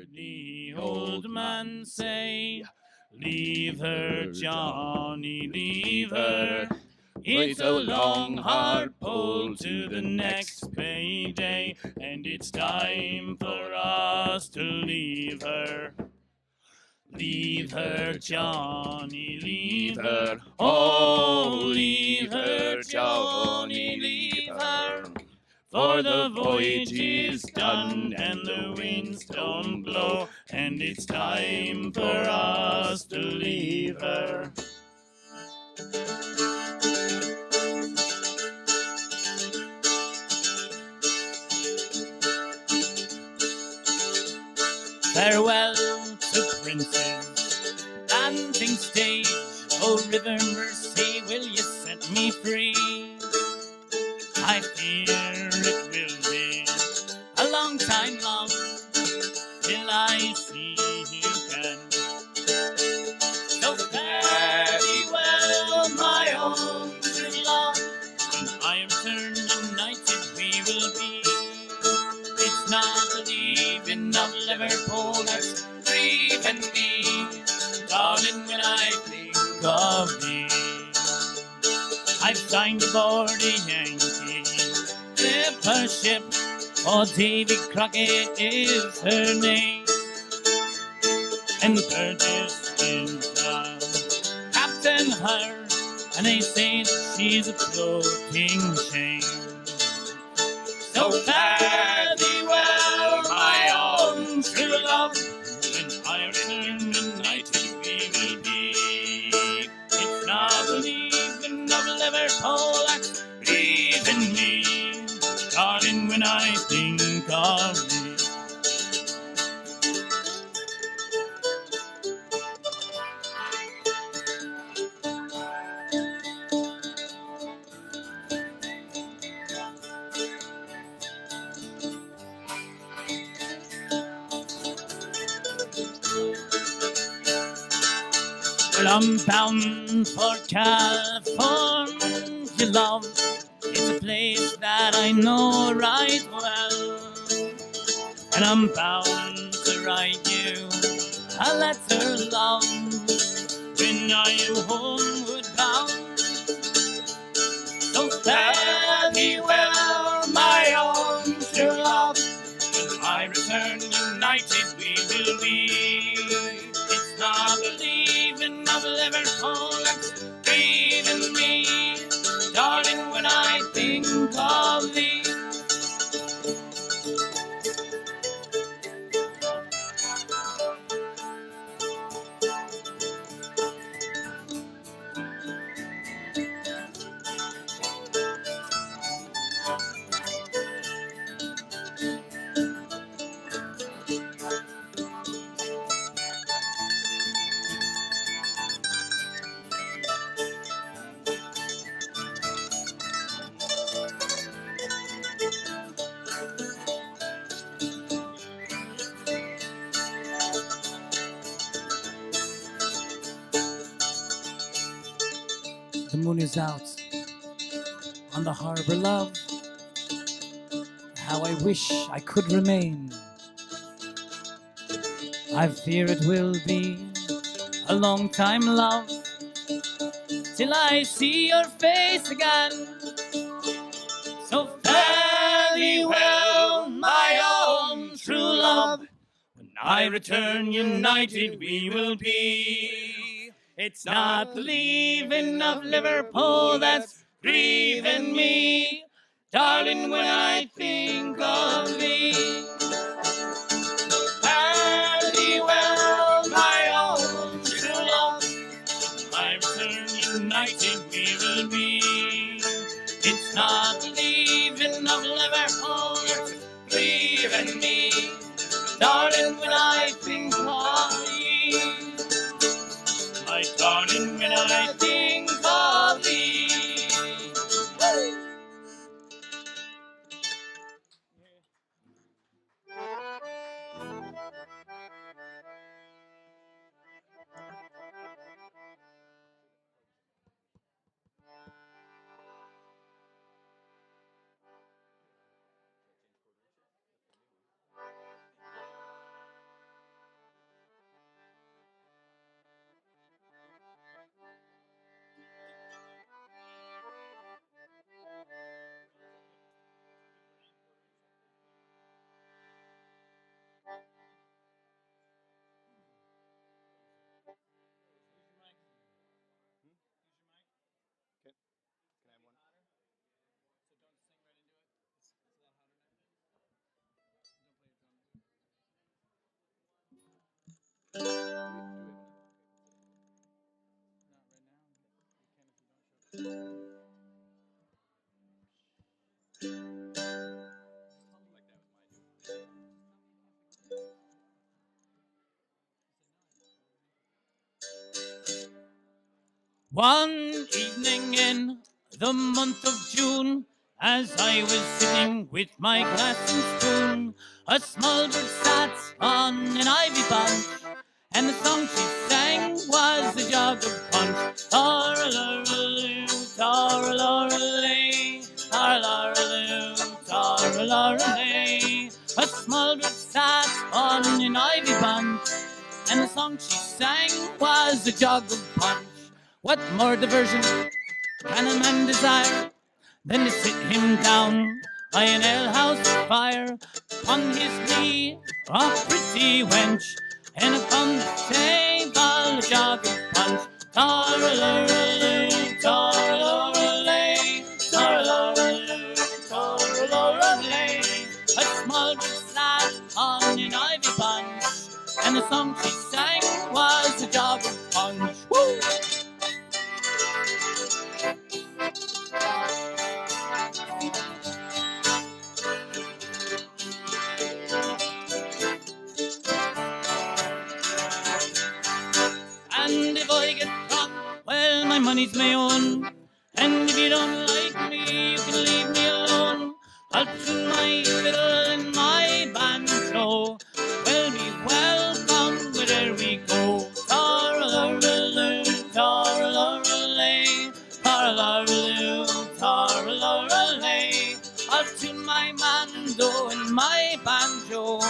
heard the old man say, leave her, Johnny, leave her. It's a long, hard pull to the next payday, and it's time for us to leave her. Leave her, Johnny, leave her. Oh, leave her, Johnny, leave her. For the voyage is done and the winds don't blow, and it's time for us to leave her. Farewell to princes, dancing stage. Oh, river mercy, will you set me free? I fear it will be a long time, love, till I see you again. So fare thee well, my own true love. When I return united we will be. It's not the leaving of Liverpool that's grieving me, darling, when I think of thee. I've signed aboard a Yankee clipper ship. Oh, Davy Crockett is her name, and Burgess is the captain her, and they say that she's a floating shame. So fare thee well, my own true love. When I return united we will be. It's not the leaving of Liverpool that's grieving me, darling, when I think of thee. Well, I'm bound for California, love. It's a place that I know right well, and I'm bound to write you a letter, love, when I am homeward bound. So fare thee well, my own true love. When I return united we will be. It's not the leaving of Liverpool that's grieving me, darling, when I think of thee. The moon is out on the harbor, love. How I wish I could remain. I fear it will be a long time, love, till I see your face again. So fare thee well, my own true love. When I return united we will be. It's not the leaving of Liverpool that's grieving me, darling, when I think of thee. Fare thee well, my own true love. When I return united we will be. It's not the leaving of Liverpool that's grieving me, darling, when I think of thee. My darling, when I think of thee. One evening in the month of June, as I was sitting with my glass and spoon, a small bird sat on an ivy bunch, and the song she sang was the jog of punch. Tar-a-lar-a-loo, tar-a-lar-a-lay, tar-a-lar-a-loo, tar-a-lar-a-lay. A small bird sat on an ivy bunch, and the song she sang was the jog of punch. What more diversion can a man desire than to sit him down by an alehouse fire, upon his knee a pretty wench, and upon the table a jog of punch. Tar-a-lar-a-loo, tar-a-lar-a-lay, tar-a-lar-a-loo, tar-a-lar-a-lay. A small bird sat on an ivy bunch, and the song she sang was the jog of punch. Woo! And if I get drunk, well, my money's my own. And if you don't like me, you can leave me alone. I'll tune my fiddle and my banjo. Well, be welcome wherever we go. Tar-a-lar-a-loo, tar-a-lar-a-lay, tar-a-lar-a-loo, tar-a-lar-a-lay. I'll tune my mando and my banjo.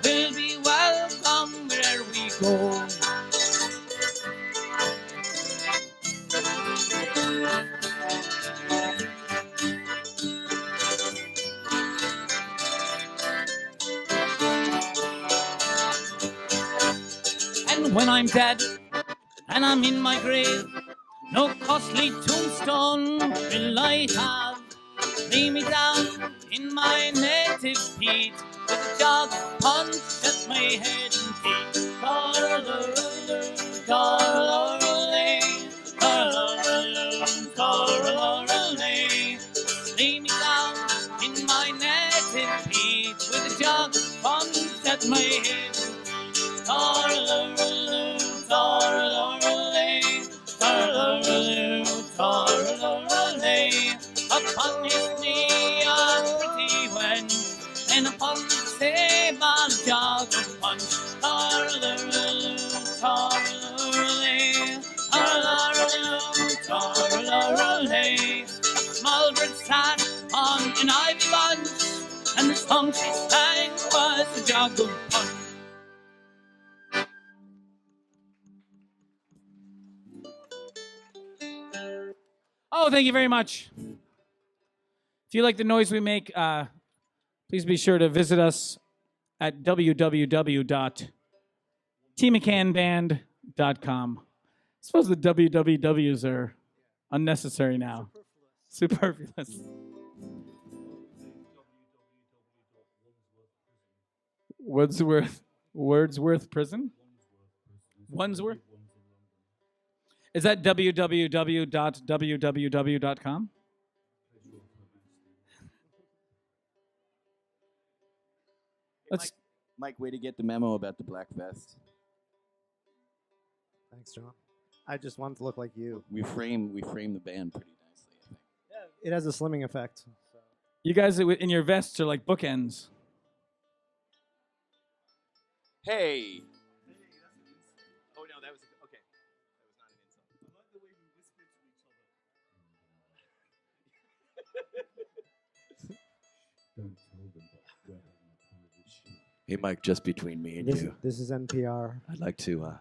We'll be welcome wherever we go. And when I'm dead and I'm in my grave, no costly tombstone will I have. Lay me down in my native peat, with a jog of punch at my head and feet. Tar-a-lar-a-loo, tar-a-lar-a-lay, tar-a-lar-a-loo, tar-a-lar-a-lay. Lay me down in my native peat, with a jog of punch at my head and feet. Tar-a-lar-a-loo, tar-a-lar-a-lay, tar-a-lar-a-loo, tar-a-lar-a-lay. Upon his knee a pretty wench, and upon the table a jog of punch. Tar-a-lar-a-loo, tar-a-lar-a-lay, tar-a-lar-a-loo, tar-a-lar-a-lay. Small bird sat on an ivy bunch, and the song she sang was the jog of punch. Oh, thank you very much. If you like the noise we make, please be sure to visit us at www.tmccannband.com. I suppose the wwws are unnecessary now. Superfluous. Wordsworth Prison? Wandsworth? Is that www.www.com? Mike, way to get the memo about the black vest. Thanks, John. I just wanted to look like you. We frame the band pretty nicely, I think. Yeah, it has a slimming effect. So. You guys in your vests are like bookends. Hey! Oh, no, that was... Okay. That was not an insult. I like the way we whisper to each other. Don't tell them that we're having a private show. Hey, Mike, just between me and you. This is NPR. I'd like to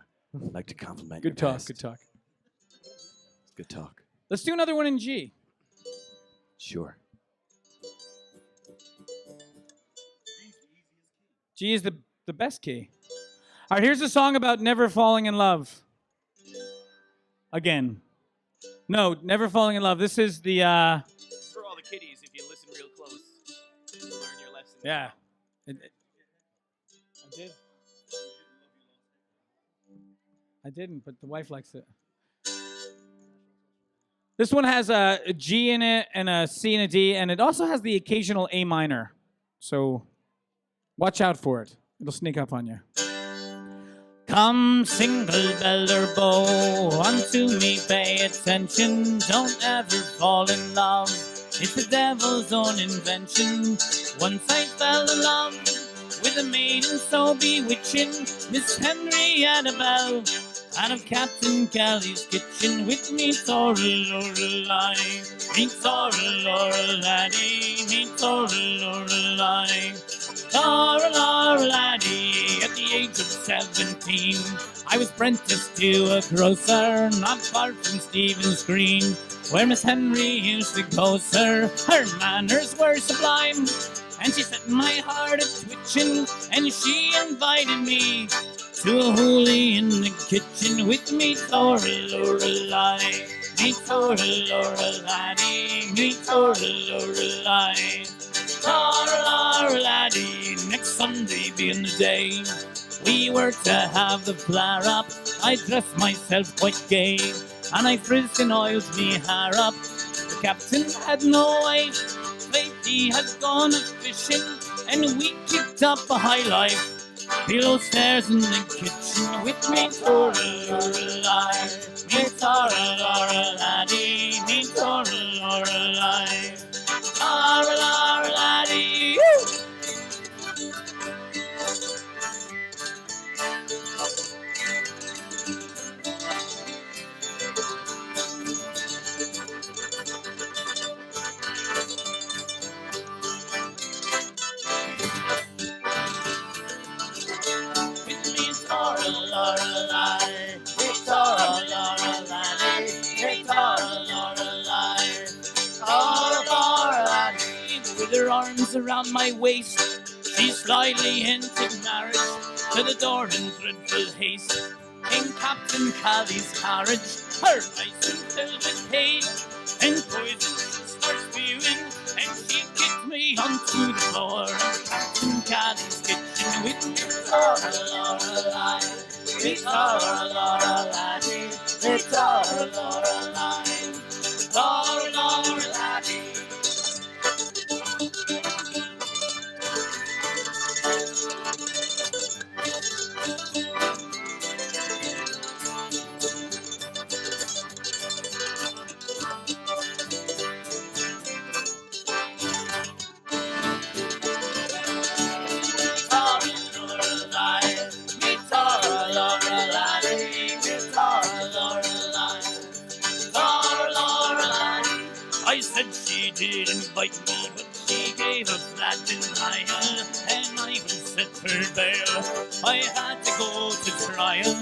compliment Good your talk, best. good talk. Good talk. Let's do another one in G. Sure. G is the best key. All right, here's a song about never falling in love. Again. No, never falling in love. This is the... For all the kiddies, if you listen real close, you'll learn your lesson. Yeah. I did. I didn't, but the wife likes it. This one has a G in it and a C and a D, and it also has the occasional A minor. So watch out for it. It'll sneak up on you. Come, single bell or bow, unto me pay attention. Don't ever fall in love, it's the devil's own invention. Once I fell in love with a maiden so bewitching, Miss Henrietta Bell, out of Captain Kelly's kitchen. With me Tora Lorelei, me Tora Lorelei, me Tora Lorelei. Tora Lorelei, at the age of 17, I was apprenticed to a grocer not far from Stephen's Green, where Miss Henry used to go, sir. Her manners were sublime, and she set my heart a-twitching, and she invited me to a hoolie in the kitchen. With me Tora Lorelei, me Tora Lorelei, me Tora Lorelei. Tora Lorelei, next Sunday being the day we were to have the flare-up, I dressed myself quite gay, and I frizzed and oiled me hair up. The captain had no wife, Faithy had gone a-fishing, and we kicked up a high life below stairs in the kitchen. With me Tora Lorelei, me Tora Lorelei, me Tora Lorelei. Tora Lorelei, Lorelei, Tora Lorelei, Tora Lorelei, Tora Lorelei. With her arms around my waist, she slyly hinted marriage. To the door in dreadful haste came Captain Callie's carriage. Her eyes filled with hate and poison she starts spewing, and she kicked me onto the floor. Captain Callie's kitchen with me Tora Lorelei, me Tora Lorelei, me Tora Lorelei, Tora Lorelei. I said she did invite me, but she gave a flat denial, and I was set for bail. I had to go to trial.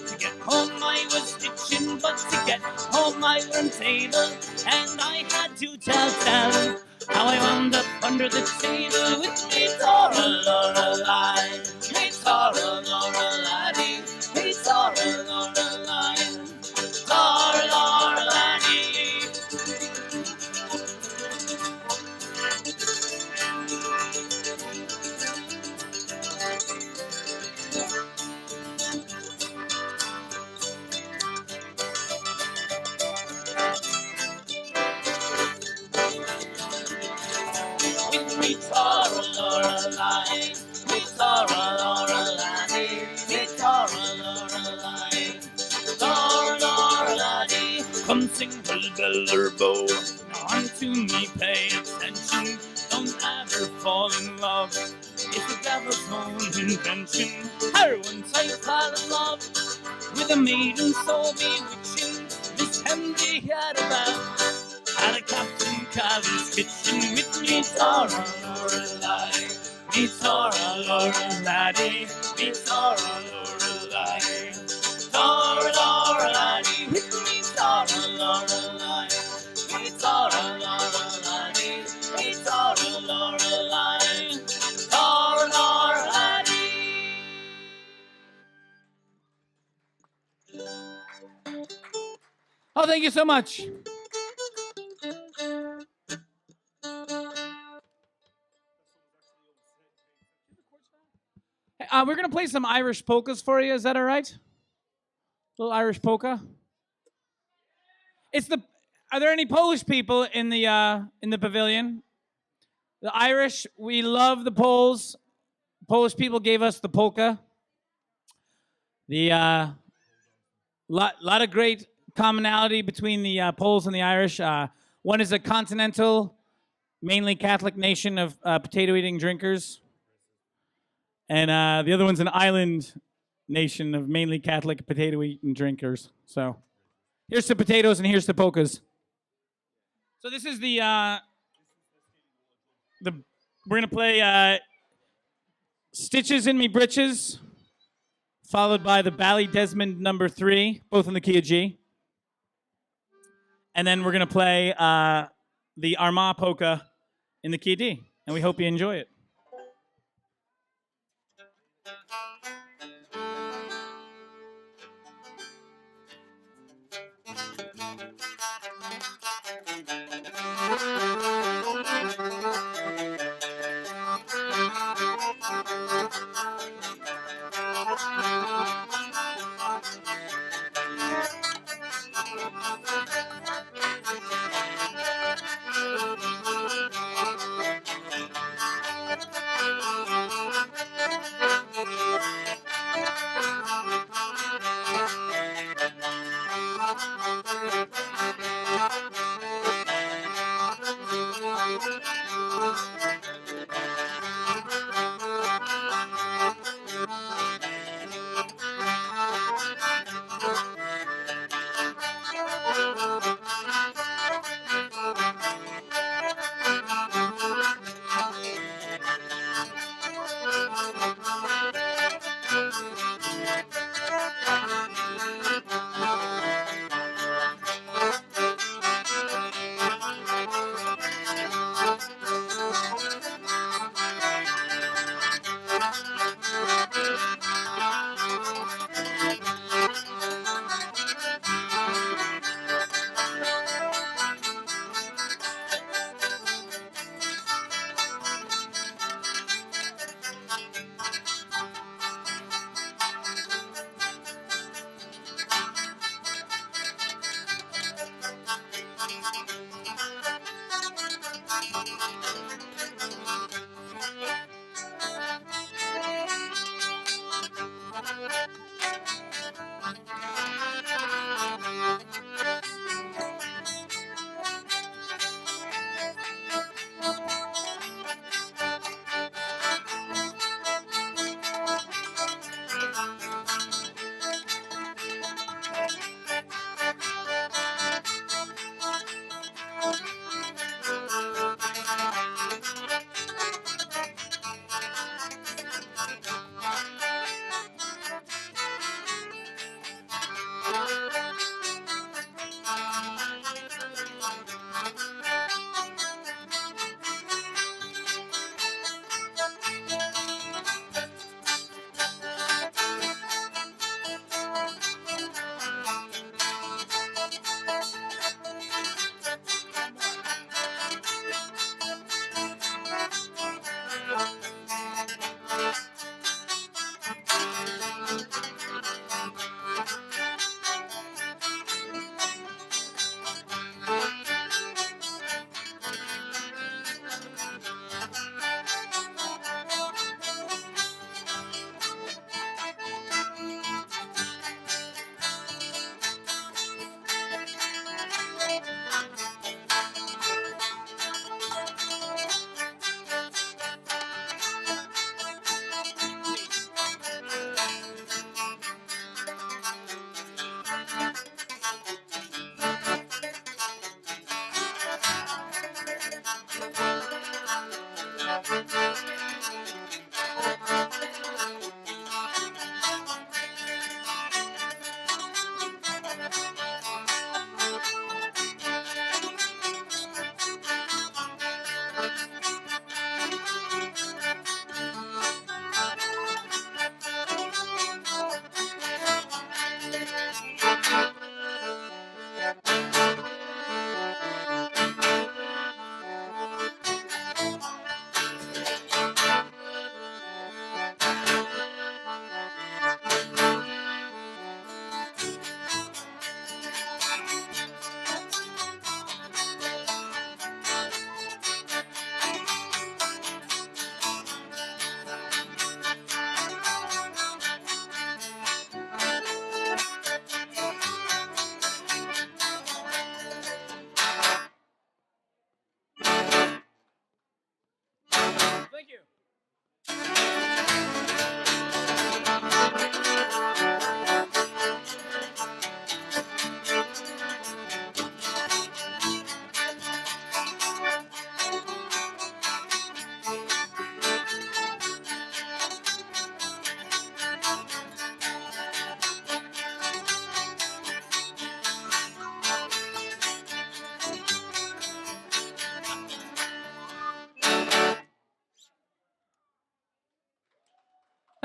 To get home I was itching, but to get home I learned table, and I had to tell how I wound up under the table. With me Tora Lorelei, me Tora Lorelei, me Tora Lorelei, Tora Lorelei. Me Tora Lorelei, me Tora Lorelei, me Tora Lorelei, Tora Lorelei. Come single bell or bow, now unto me pay attention. Don't ever fall in love, it's the devil's own invention. Her once I fell in love with a maiden so bewitching, Miss Henrietta Bell, at a Captain Callie's kitchen. With me Tora Lorelei, me Tora Lorelei, me Tora Lorelei, Tora Lorelei. With me Tora Lorelei, me Tora Lorelei, me Tora Lorelei, Tora Lorelei. Oh, thank you so much. We're gonna play some Irish polkas for you. Is that all right? Little Irish polka. It's the. Are there any Polish people in the pavilion? The Irish, we love the Poles. Polish people gave us the polka. The lot of great commonality between the Poles and the Irish. One is a continental, mainly Catholic nation of potato-eating drinkers, and the other one's an island nation of mainly Catholic potato-eating drinkers. So here's the potatoes and here's the polkas. So this is the we're gonna play "Stitches in Me Britches," followed by the Bally Desmond number 3, both in the key of G. And then we're going to play the Armagh polka in the key of D. And we hope you enjoy it.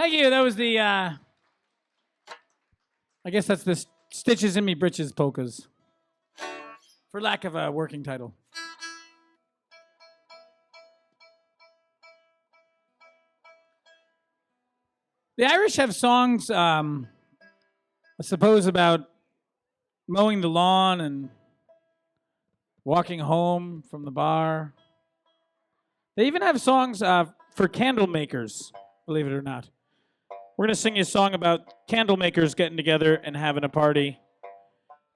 Thank you. That was the, I guess that's the Stitches in Me Britches polkas. For lack of a working title. The Irish have songs, I suppose, about mowing the lawn and walking home from the bar. They even have songs for candle makers, believe it or not. We're going to sing you a song about candle makers getting together and having a party.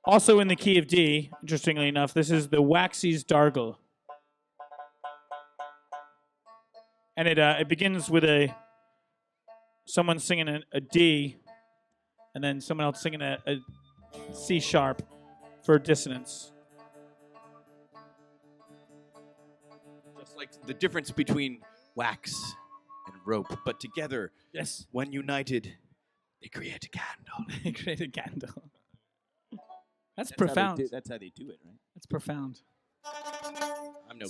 Also in the key of D, interestingly enough, this is the Waxies Dargle. And it begins with someone singing a D, and then someone else singing a C sharp for dissonance. Just like the difference between wax and rope, but together, Yes. when united, they create a candle. They create a candle. That's That's profound. That's how they do it, right? That's profound. I'm no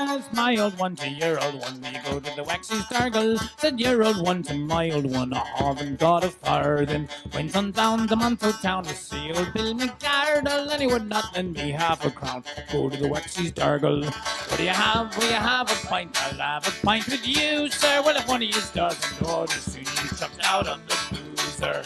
Says my old one to your old one, we go to the waxy stargle. Said your old one to my old one, I haven't got a farthing. Went on down to Monto town to see old Bill McGardle, and he would not lend me half a crown. Go to the waxy stargle. What do you have? Will you have a pint? I'll have a pint with you, sir. Well, if one of you doesn't order, soon you chucked out on the boozer.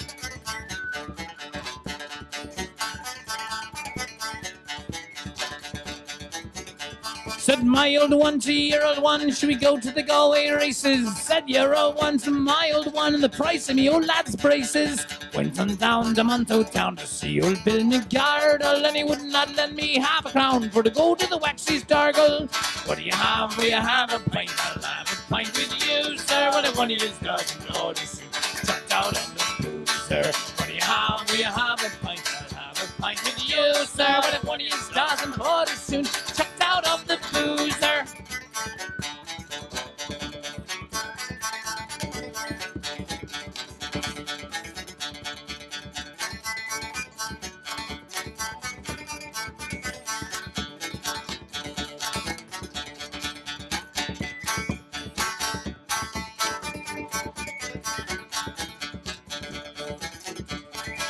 Said my old one to your old one, should we go to the Galway races? Said your old one to my old one, and the price of me old lad's braces. Went on down to Monto town to see old Bill McGardle, and he would not lend me half a crown for to go to the Waxies Dargle. What do you have? Will you have a pint? I'll have a pint with you, sir. Well, if one of you doesn't know the soup, chucked out on the boozer. What do you have? Will you have a pint? I'll have a pint with you, sir. Well, if one of you doesn't order soon, chucked out of the boozer.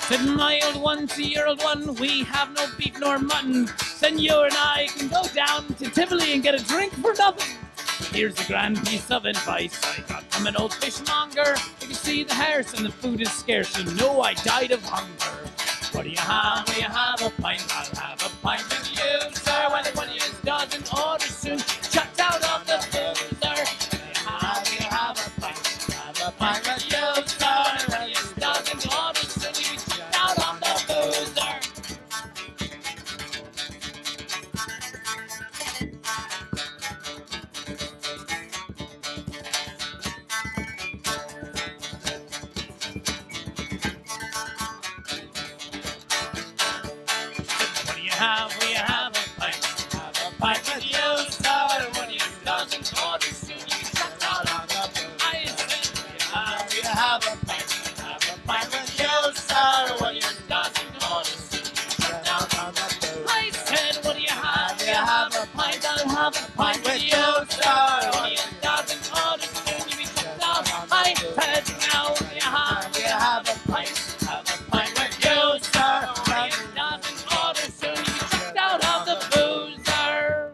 Said my old one to your old one, we have no beef nor mutton. Then you and I can go down to Tivoli and get a drink for nothing. Here's a grand piece of advice I got from an old fishmonger. If you see the hearse and the food is scarce, you know I died of hunger. What do you have? Will you have a pint? I'll have a pint with you, sir. Well, if one of you doesn't order soon, chucked out of the boozer. Will you have a pint? Have a pint with you, sir. Well, if one of you doesn't order soon, you chucked out of the boozer. Will you have a pint? Have a pint with you, sir. When you doesn't order soon, you chucked out on the booze. I said, will you have a pint? Have a pint with you, sir. When you doesn't order soon, you chucked out on the booze. I said, what do you have? Will you have a pint? I'll have a pint with you, sir. When you doesn't order soon, you chucked out. I said, now will you have a pint? Have a pint with you, sir. When you doesn't order soon, you chucked out of the boozer.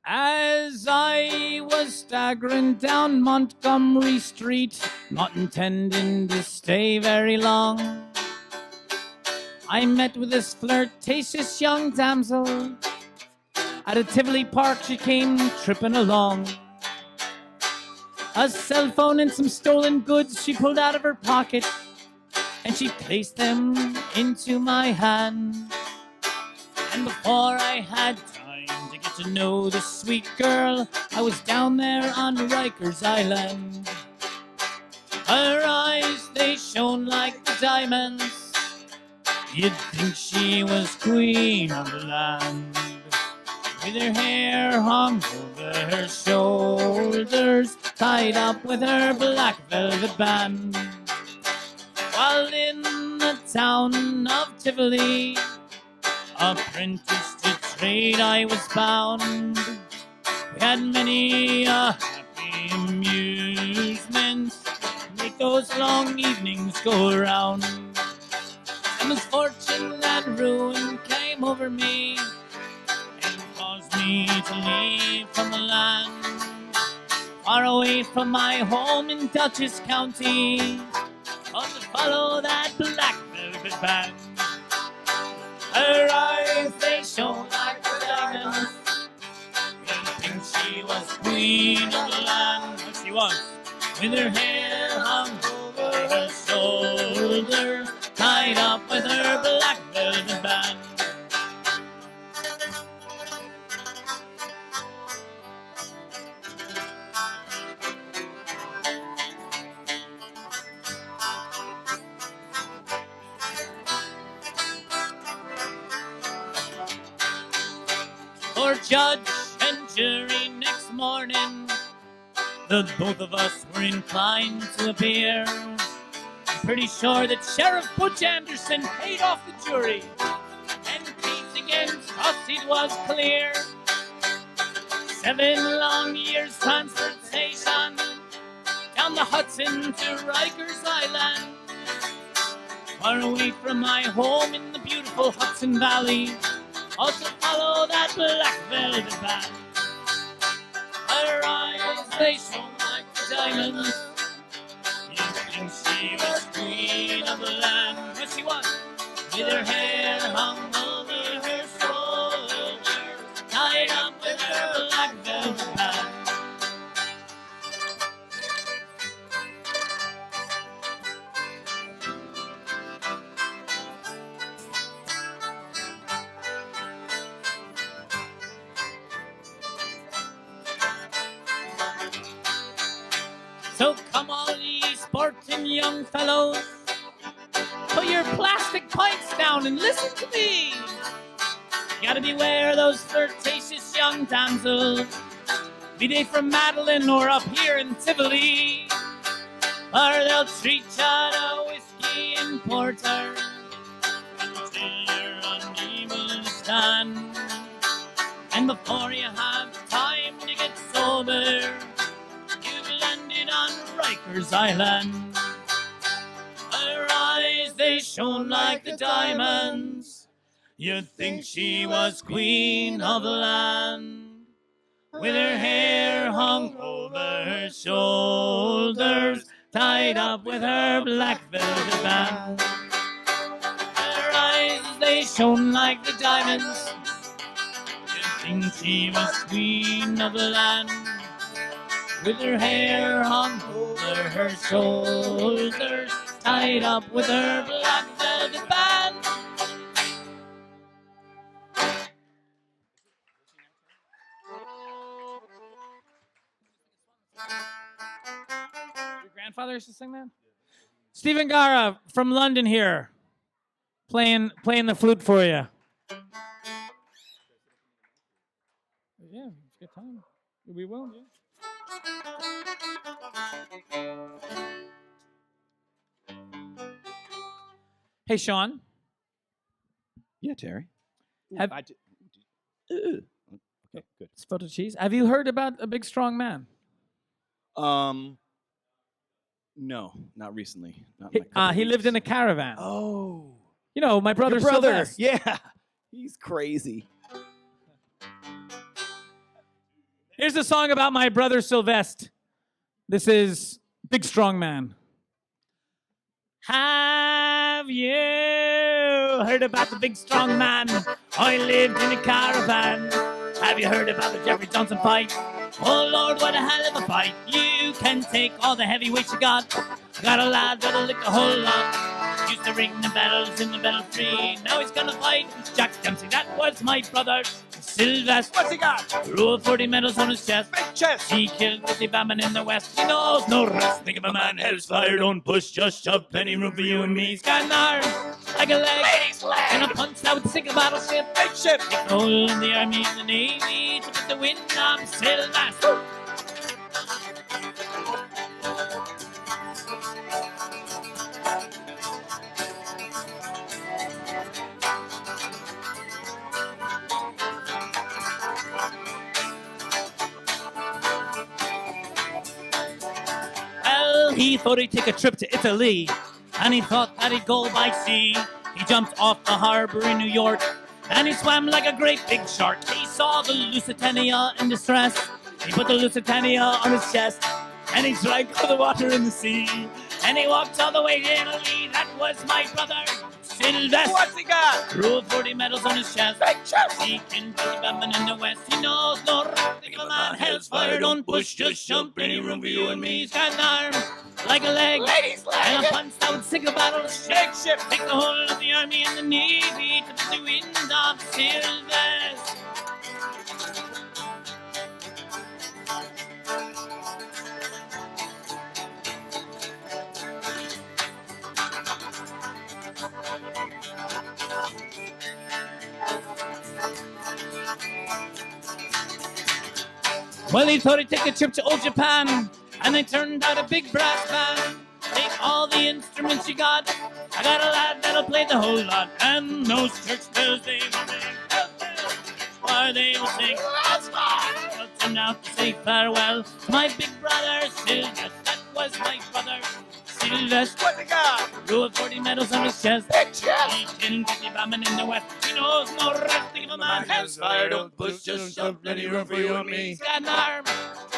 As I was staggering down Montgomery Street, not intending to stay very long, I met with this flirtatious young damsel. At a Tivoli park she came tripping along. A cell phone and some stolen goods she pulled out of her pocket, and she placed them into my hand. And before I had time to get to know the sweet girl, I was down there on Rikers Island. Her eyes, they shone like the diamonds. You'd think she was queen of the land. With her hair hung over her shoulders, tied up with her black velvet band. While in the town of Tivoli. Apprentice to trade I was bound. We had many a happy amusements, make those long evenings go around. And misfortune and ruin came over me and caused me to leave from the land, far away from my home in Dutchess County, or to follow that black velvet band. Her eyes, they shone like the diamonds. You'd think she was queen of the land. But she was, with her hair hung over her shoulders, tied up with her black velvet band. For judge and jury next morning, the both of us were inclined to appear. I'm pretty sure that Sheriff Butch Anderson paid off the jury, and case against us it was clear. 7 long years transportation down the Hudson to Rikers Island, far away from my home in the beautiful Hudson Valley, also follow that black velvet band. Her eyes, they shone like the diamonds. You'd think she was queen of the land. But she was, with her hair hung over her shoulder, tied up with her black velvet band. So come all ye sporting young fellows, put your plastic pints down and listen to me. You gotta beware those flirtatious young damsels, be they from Madeline or up here in Tivoli, or they'll treat ya to whiskey and porter until you're unable to stand. And before you have time to get sober, on Rikers Island. Her eyes, they shone like the diamonds. You'd think she was queen of the land, with her hair hung over her shoulders, tied up with her black velvet band. Her eyes, they shone like the diamonds. You'd think she was queen of the land, with her hair hung over her shoulders, tied up with her black velvet band. Your grandfather used to sing that? Stephen Gara from London here, playing the flute for you. Yeah, it's a good time. We will, yeah. Hey, Sean. Yeah, Terry. Have- Okay, good. Spotted cheese. Have you heard about a big strong man? No, not recently. Not in a couple He lived weeks. in a caravan. Oh, You know, my brother your brother. Sylvester. Yeah, he's crazy. Here's a song about my brother Sylvester. This is Big Strong Man. Have you heard about the big strong man? I lived in a caravan. Have you heard about the Jeffrey Johnson fight? Oh Lord, what a hell of a fight. You can take all the heavyweights you got. Got a lad that'll lick a whole lot. Used to ring the bells in the belfry. Now he's gonna fight Jack Dempsey. That was my brother Sylvester. What's he got? Row of 40 medals on his chest. Big chest. He killed 50 batman in the West. He knows no rest. Think of a man, hell's fire, don't push, just shove. Plenty room for you and me. He's got an arm like a leg, and a punch that would sink a battleship. Big ship. He's all in the army and the navy to put the wind on Sylvester. He thought he'd take a trip to Italy, and he thought that he'd go by sea. He jumped off the harbor in New York, and he swam like a great big shark. He saw the Lusitania in distress. He put the Lusitania on his chest, and he drank all the water in the sea. And he walked all the way to Italy. That was my brother, Sylvester. What's he got? Row of 40 medals on his chest. Big chest. He can be bumping in the west. He knows no right. Think of a man, hell's fire, don't push, just jump. Any room for you and me. He's got an arm like a leg, Ladies and a leg. punch that would sink a battle ship. Big ship. Take the whole of the army and the navy to put the wind of Sylvester. Well, he thought he'd take a trip to old Japan, and they turned out a big brass band. Take all the instruments you got. I got a lad that'll play the whole lot, and those church bells they will ring, or they will sing. Let's go. And out to say farewell to my big brother Sylvester. That was my brother Sylvester. What's he got? Row of 40 medals on his chest. Big chest. He can get the bombing in the west. He knows no rest. Think of a man has fire. Don't push, just shove. Plenty room for you and me. He's got an arm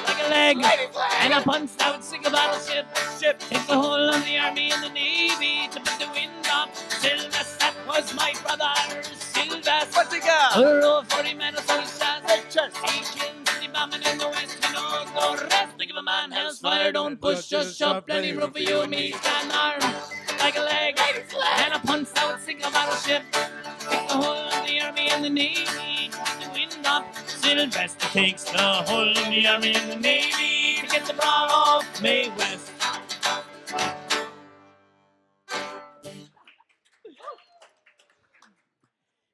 like a leg, Ladies leg. and a punch that would sink a battleship. Take the whole of the army and the navy to put the wind up. Sylvester, that was my brother Sylvester. What's he got? A row of 40 medals on his chest. Big chest. He can get the bombing in the west. He knows no rest. Think of a man hell's fire. Don't push, just shove. Plenty room for you and me. He's got an arm like a leg, Ladies leg. and a punch that would sink a battleship. Take the whole of the army and the navy to put the wind up. Sylvester takes the whole of the army and the navy to get the broad off May West.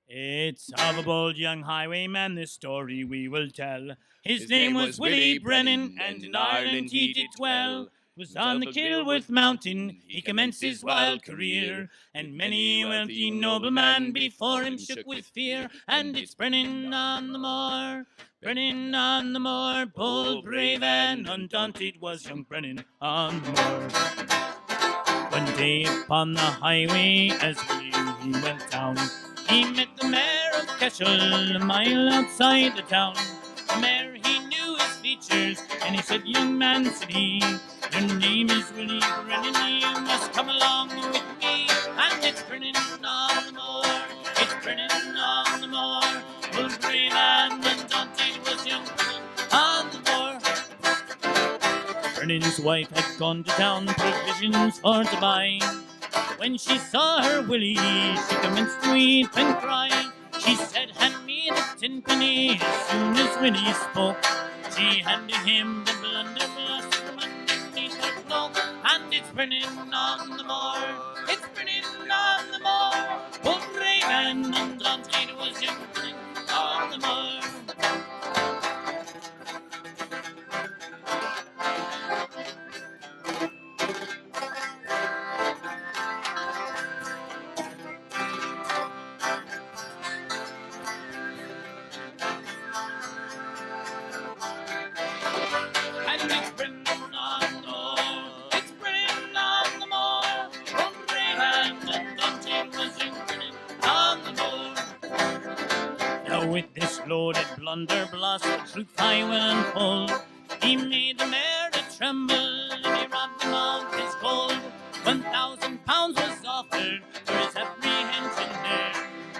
It's of a bold young highwayman, this story we will tell. His name was Willie Brennan, and in Ireland he did dwell. Was on the Kilworth mountain, he commenced his wild career, and many a wealthy nobleman before him shook with fear. And it's Brennan on the moor, Brennan on the moor, bold, brave, and undaunted was young Brennan on the moor. One day upon the highway, as he went down, he met the mayor of Cashel, a mile outside the town. The mayor, he knew his features, and he said, "Young man," said he, "your name is Willie Brennan, you must come along with me." And it's Brennan on the moor, it's Brennan on the moor, bold, brave, and undaunted was young Brennan on the moor. Brennan's wife had gone to town, provisions for to buy. When she saw her Willie, she commenced to weep and cry. She said, "Hand me the 10 penny." As soon as Willie spoke, she handed him the blunderbuss from underneath her cloak. And it's Brennan on the moor, it's Brennan on the moor, bold, brave, and undaunted was young Brennan on the moor. And it's Brennan on the moor, it's Brennan on the moor, bold, brave, and undaunted was young Brennan on the moor. Now with this loaded blunderbuss, the truth I will unfold. He made the mayor to tremble, and he robbed him of his gold. 1,000 pounds was offered for his apprehension there,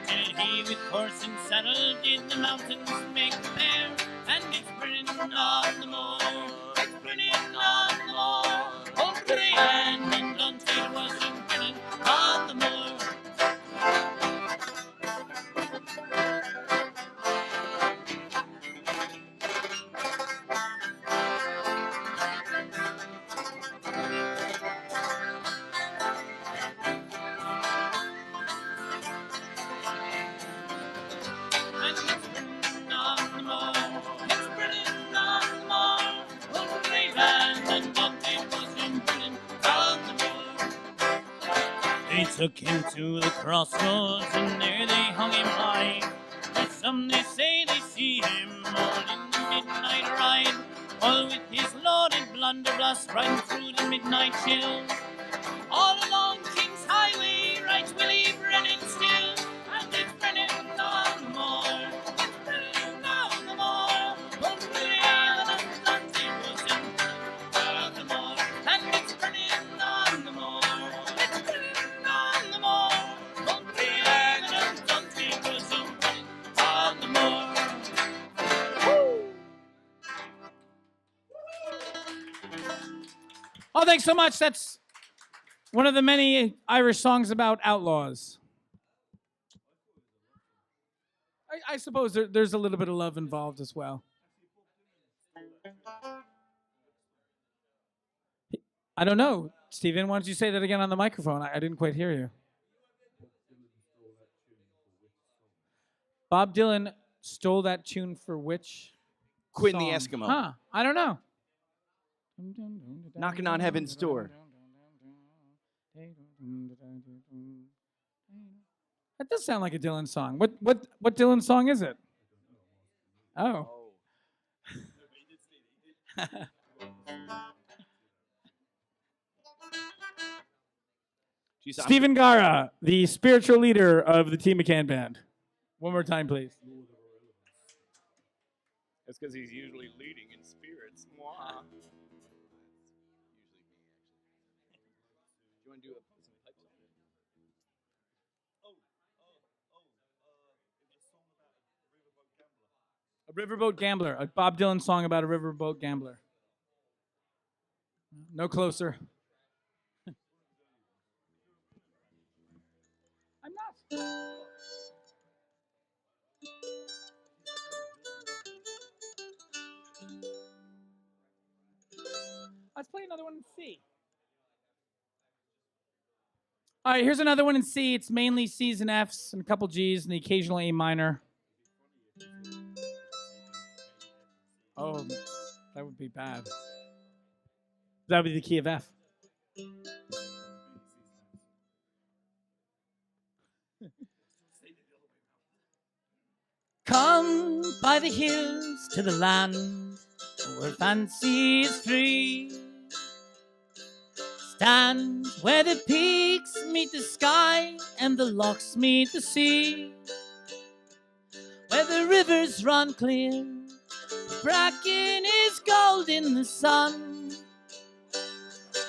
till he with horse and saddle did the mountains make fair. And it's Brennan on the moor, it's Brennan on the moor, bold, brave, and undaunted was young Brennan on the moor. And it's Brennan on the moor, it's Brennan on the moor, bold, brave, and undaunted was young Brennan on the moor. They took him to the crossroads, and there they hung him high. For some they say they see him all in the midnight ride, all with his loaded blunderbuss riding through the midnight chill. All along King's Highway rides Willie Brennan still, and it's Brennan on the moor. It's Brennan on the moor. Oh, Willie and the was on the moor, and it's Brennan on the moor. It's Brennan on the moor. Oh, Willie and the was on the moor. Oh, thanks so much. That's one of the many Irish songs about outlaws. I suppose there's a little bit of love involved as well. I don't know. Stephen, why don't you say that again on the microphone? I didn't quite hear you. Bob Dylan stole that tune for which Quinn the song? Eskimo. Huh, I don't know. Knocking on Heaven's Door. That does sound like a Dylan song. What Dylan song is it? Oh. Jeez, Stephen Gara, the spiritual leader of the T. McCann Band. One more time, please. That's because he's usually leading in spirits. Mwah. You want to do some pipes on it? A Riverboat Gambler, a Bob Dylan song about a riverboat gambler. No closer. I'm not. Let's play another one in C. All right, here's another one in C. It's mainly C's and F's and a couple G's and the occasional A minor. Oh, that would be bad. That would be the key of F. Come by the hills to the land where fancy is free. Stand where the peaks meet the sky and the lochs meet the sea. Where the rivers run clear, the bracken is gold in the sun.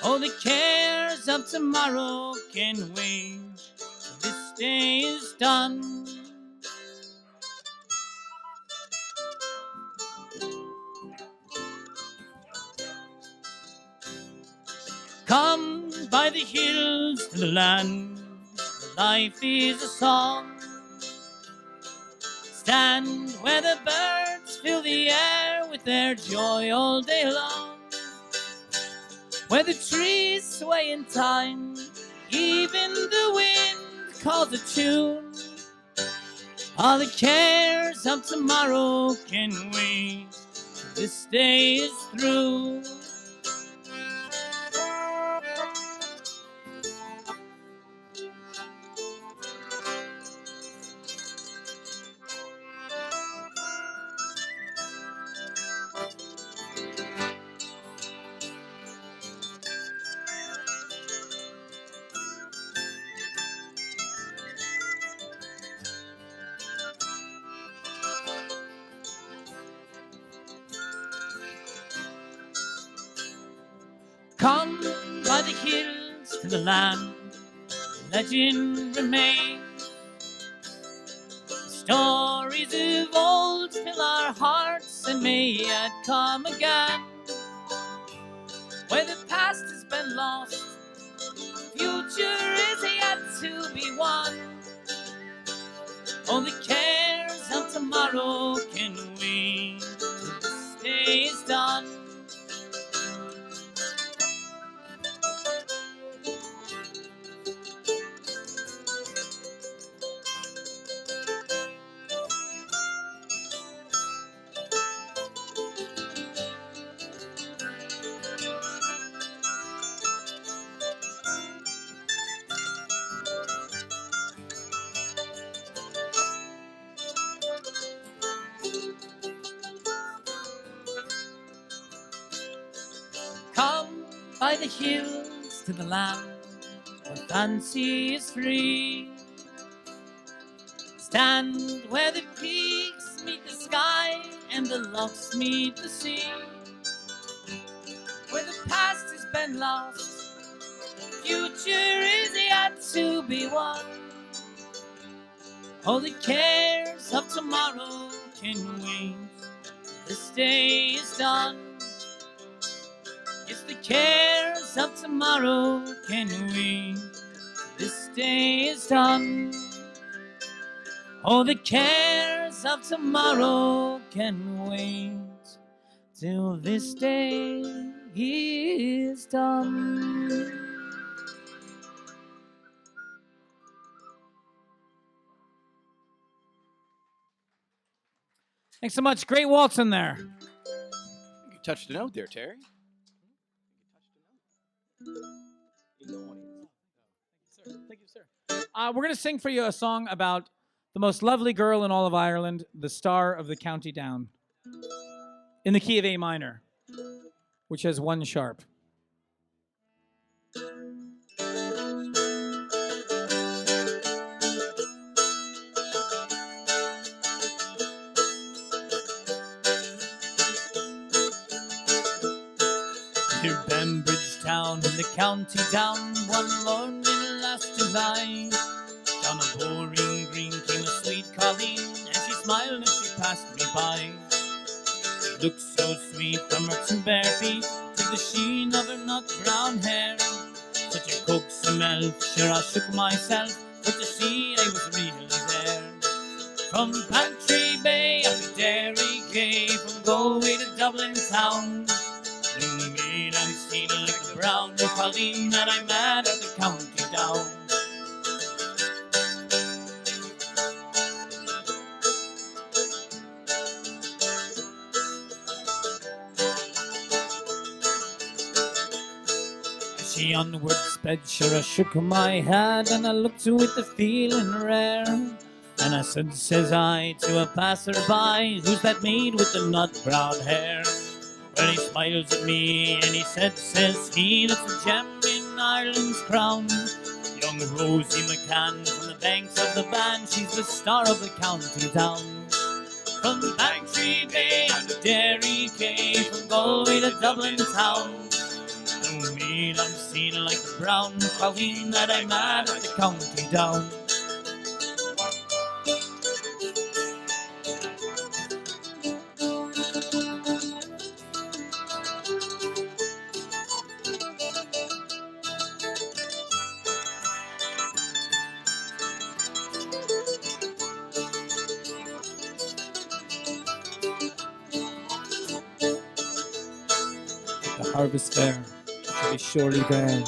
All the cares of tomorrow can wait till this day is done. Come by the hills to the land where life is a song. Stand where the birds fill the air with their joy all day long. Where the trees sway in time, even the wind calls a tune. All the cares of tomorrow can wait till this day is through. Come by the hills to the land where legend remains. Stories of old fill our hearts and may yet come again. Where the past has been lost, future is yet to be won. All the cares of tomorrow can wait till this day is done. by the hills to the land where fancy is free. Stand where the peaks meet the sky and the lochs meet the sea, where the past has been lost, future is yet to be won. All the cares of tomorrow can wait, this day is done. Yes, the cares of tomorrow can wait, this day is done. Oh, the cares of tomorrow can wait till this day is done. Thanks so much. Great waltz in there. You touched a note there, Terry. Thank you, sir. We're going to sing for you a song about the most lovely girl in all of Ireland, the star of the county down, in the key of A minor, which has 1 sharp. Near Bembridge town in the county down, one morning last July, down a boring green came a sweet colleen, and she smiled as she passed me by. She looked so sweet from her 2 bare feet to the sheen of her nut brown hair. Such a coaxing elf, sure I shook myself, but to see I was really there. From Bantry Bay up to Derry Quay, from Galway to Dublin town, blue maid I'm seen like the brown colleen that I met at the county down. She onward sped, sure I shook my head, and I looked with the feeling rare. And I said, says I, to a passer-by, who's that maid with the nut-brown hair? Well, he smiles at me, and he said, says he, that's a gem in Ireland's crown. Young Rosie McCann from the banks of the Bann, she's the star of the county down. From Bantry Bay and to Derry Quay, from Galway to Dublin town, no maid I'm seen like the brown colleen that I met at the county down. The harvest fair shall be surely there.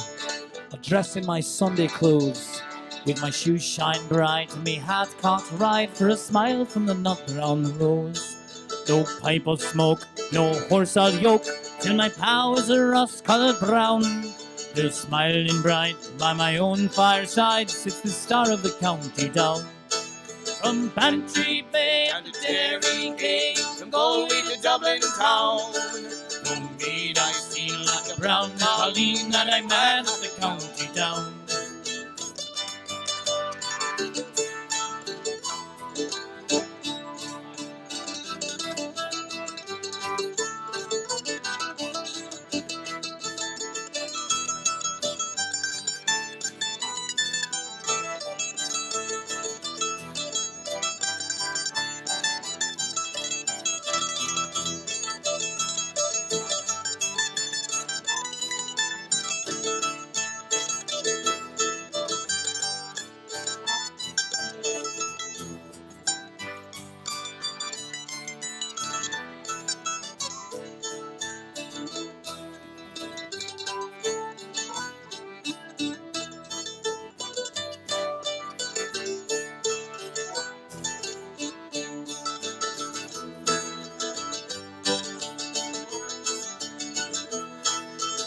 I'll dress in my Sunday clothes, with my shoes shine bright, and me hat cocked right for a smile from the nut brown rose. No pipe of smoke, no horse I'll yoke, till my pow is a rust-coloured brown. Still smiling bright by my own fireside sits the star of the county down. From Bantry Bay and to Derry Quay, from Galway to Dublin town, no maid I seen like the brown colleen that I met at the county down.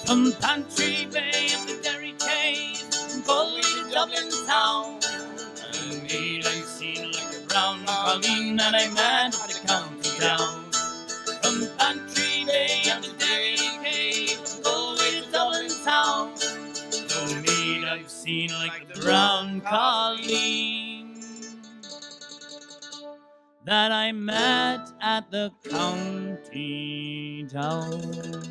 From Bantry Bay up to Derry Quay, from Galway to Dublin town, a maid I seen like the brown colleen that I met at the county down. From Bantry Bay up to Derry Quay, from Galway to Dublin town, like the brown colleen that I met at the county town.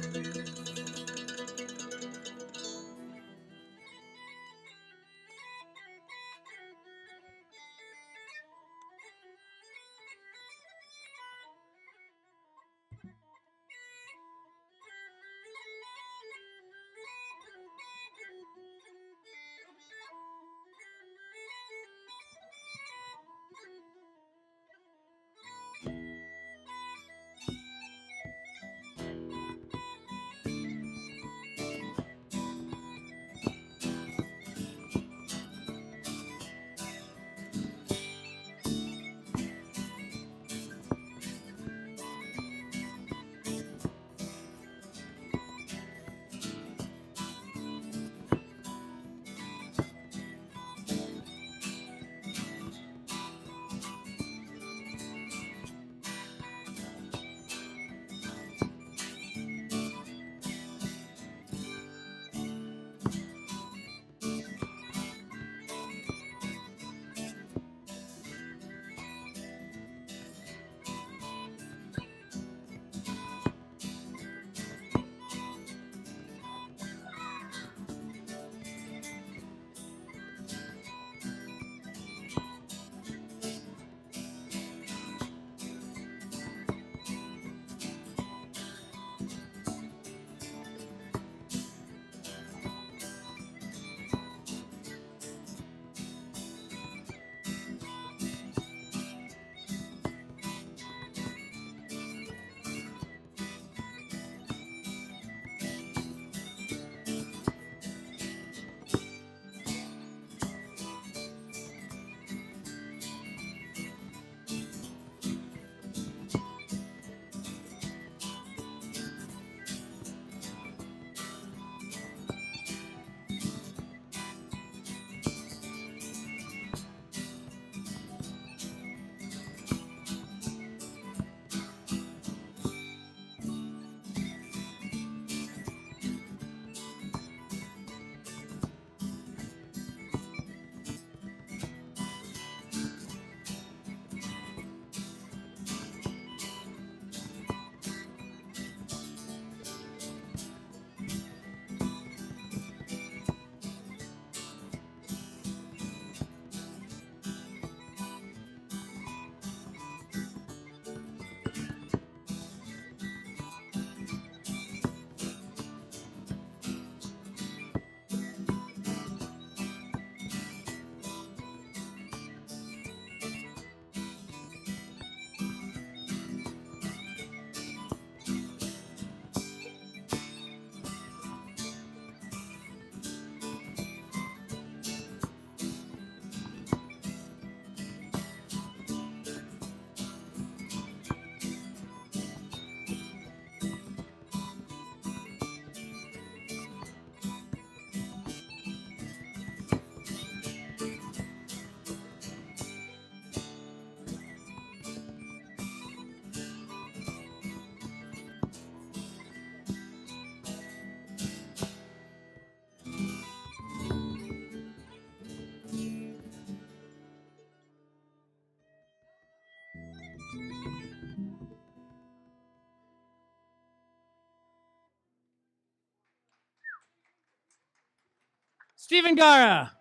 Stephen Gara.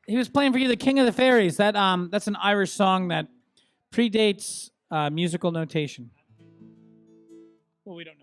He was playing for you, the King of the Fairies. That's an Irish song that predates musical notation. Well, we don't know.